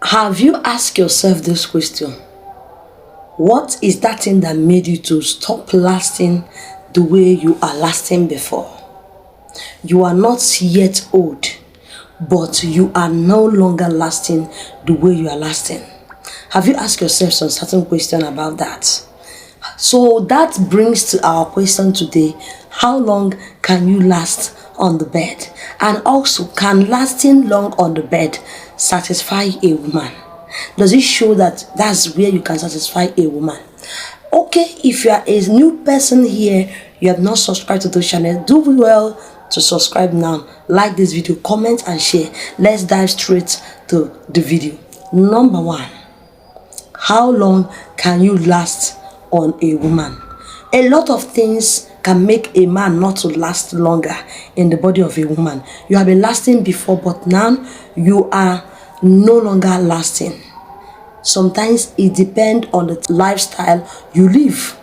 Have you asked yourself this question? What is that thing that made you to stop lasting the way you are lasting before? You are not yet old, but you are no longer lasting the way you are lasting. Have you asked yourself some certain question about that? So that brings to our question today: how long can you last on the bed? And also, can lasting long on the bed satisfy a woman? Does it show that that's where you can satisfy a woman? Okay, if you are a new person here, you have not subscribed to the channel, do well to subscribe now, like this video, comment and share. Let's dive straight to the video. Number one, how long can you last on a woman? A lot of things can make a man not to last longer in the body of a woman. You have been lasting before, but now you are no longer lasting. Sometimes it depends on the lifestyle you live.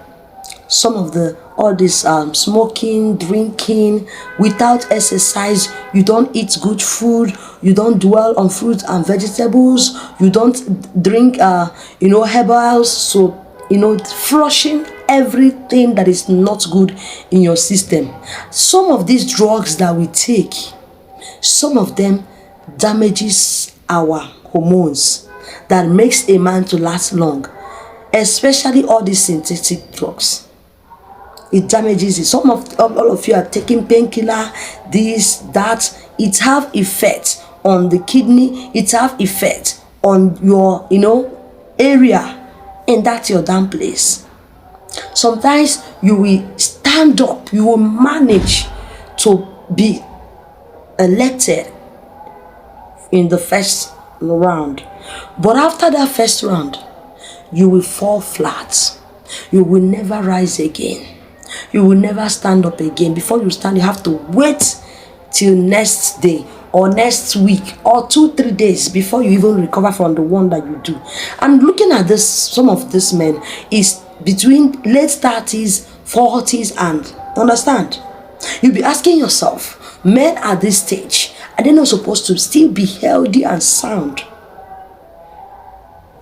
Some of all this smoking, drinking, without exercise, you don't eat good food, you don't dwell on fruits and vegetables, you don't drink herbals, so flushing everything that is not good in your system. Some of these drugs that we take, some of them damages our hormones that makes a man to last long, especially all these synthetic drugs. It damages it. All of you are taking painkiller, this, that. It have effect on the kidney, it have effect on your area, and that's your damn place. Sometimes you will stand up, you will manage to be elected in the first round, but after that first round you will fall flat. You will never rise again. You will never stand up again. Before you stand, you have to wait till next day or next week or 2-3 days before you even recover from the one that you do. And looking at this, some of these men is between late 30s, 40s, and understand, you'll be asking yourself, men at this stage, are they not supposed to still be healthy and sound?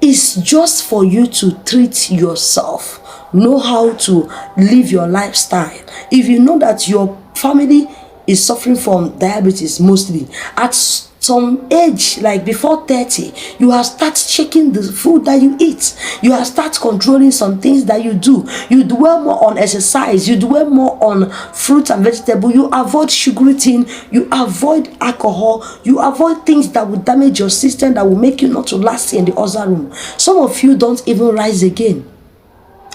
It's just for you to treat yourself, know how to live your lifestyle. If you know that your family is suffering from diabetes mostly, at some age, like before 30, you have started checking the food that you eat. You have started controlling some things that you do. You dwell more on exercise. You dwell more on fruits and vegetables. You avoid sugary things. You avoid alcohol. You avoid things that will damage your system, that will make you not to last in the other room. Some of you don't even rise again.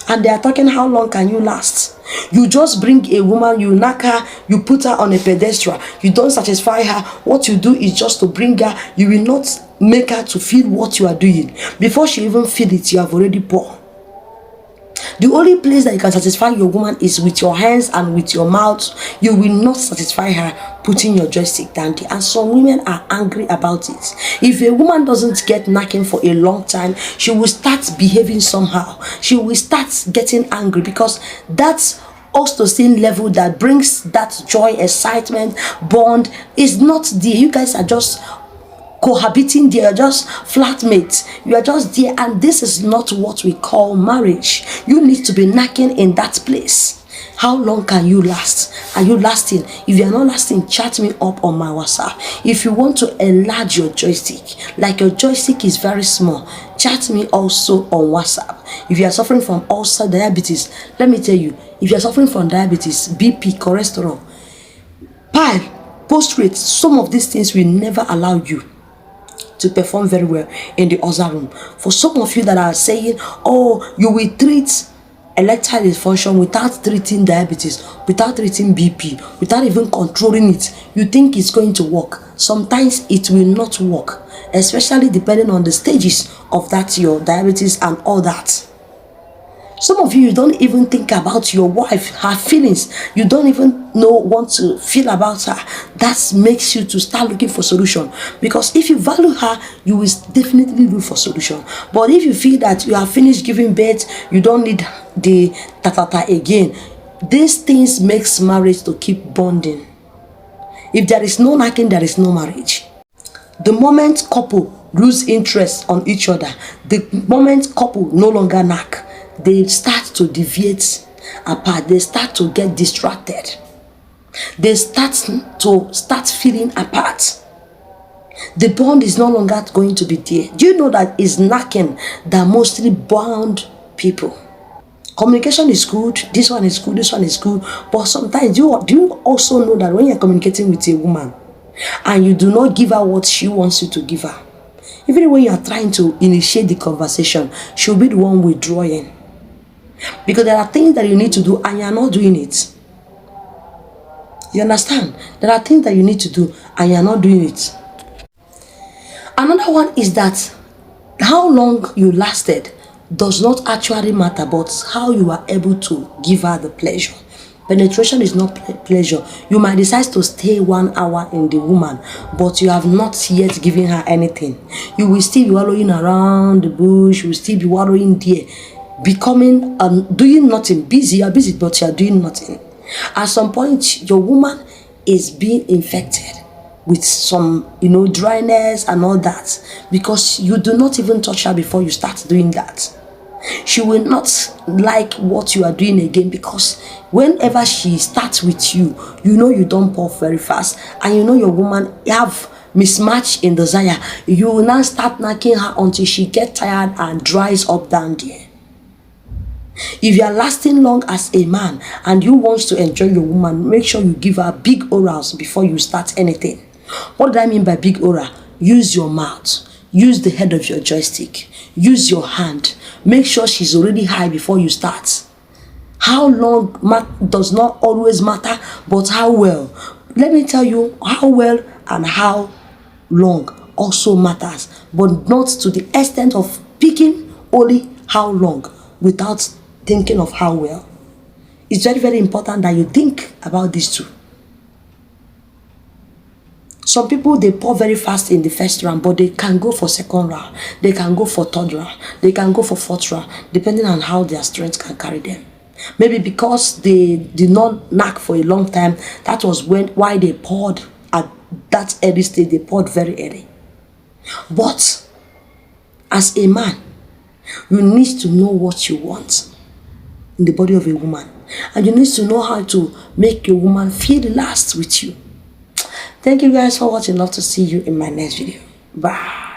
And they are talking, how long can you last? You just bring a woman, you knock her, you put her on a pedestal. You don't satisfy her. What you do is just to bring her. You will not make her to feel what you are doing. Before she even feel it, you have already poured. The only place that you can satisfy your woman is with your hands and with your mouth. You will not satisfy her putting your joystick down there. And some women are angry about it. If a woman doesn't get knocking for a long time, she will start behaving somehow. She will start getting angry, because that's oxytocin level that brings that joy, excitement, bond is not there. You guys are just cohabiting there, just flatmates. You are just there, and this is not what we call marriage. You need to be knocking in that place. How long can you last? Are you lasting? If you are not lasting, chat me up on my WhatsApp. If you want to enlarge your joystick, like your joystick is very small, chat me also on WhatsApp. If you are suffering from ulcer, diabetes, let me tell you, if you are suffering from diabetes, BP, cholesterol, pile, prostrate, some of these things will never allow you to perform very well in the other room. For some of you that are saying, oh, you will treat erectile dysfunction without treating diabetes, without treating BP, without even controlling it, you think it's going to work. Sometimes it will not work, especially depending on the stages of that, your diabetes and all that. Some of you don't even think about your wife, her feelings. You don't even want to feel about her. That makes you to start looking for solution. Because if you value her, you will definitely look for solution. But if you feel that you have finished giving birth, you don't need the tatatå again, these things makes marriage to keep bonding. If there is no knocking, there is no marriage. The moment couple lose interest on each other, the moment couple no longer knack, they start to deviate apart. They start to get distracted. They start feeling apart. The bond is no longer going to be there. Do you know that it's knacking that mostly bound people? Communication is good. This one is good. This one is good. But sometimes, do you also know that when you're communicating with a woman and you do not give her what she wants you to give her, even when you are trying to initiate the conversation, she'll be the one withdrawing. Because there are things that you need to do and you're not doing it. You understand? There are things that you need to do and you're not doing it. Another one is that how long you lasted does not actually matter, but how you are able to give her the pleasure. Penetration is not pleasure. You might decide to stay 1 hour in the woman, but you have not yet given her anything. You will still be wallowing around the bush. You will still be wallowing there, becoming doing nothing. Busy, you are busy, but you are doing nothing. At some point, your woman is being infected with some, dryness and all that, because you do not even touch her before you start doing that. She will not like what you are doing again, because whenever she starts with you, you don't puff very fast, and your woman have mismatch in desire. You will now start knocking her until she gets tired and dries up down there. If you are lasting long as a man and you want to enjoy your woman, make sure you give her big orals before you start anything. What do I mean by big oral? Use your mouth. Use the head of your joystick. Use your hand. Make sure she's already high before you start. How long does not always matter, but how well. Let me tell you, how well and how long also matters, but not to the extent of picking only how long without thinking of how well. It's very, very important that you think about these two. Some people, they pour very fast in the first round, but they can go for second round. They can go for third round. They can go for fourth round, depending on how their strength can carry them. Maybe because they did not knack for a long time, that was why they poured at that early stage. They poured very early. But as a man, you need to know what you want in the body of a woman. And you need to know how to make your woman feel last with you. Thank you guys for watching. Love to see you in my next video. Bye.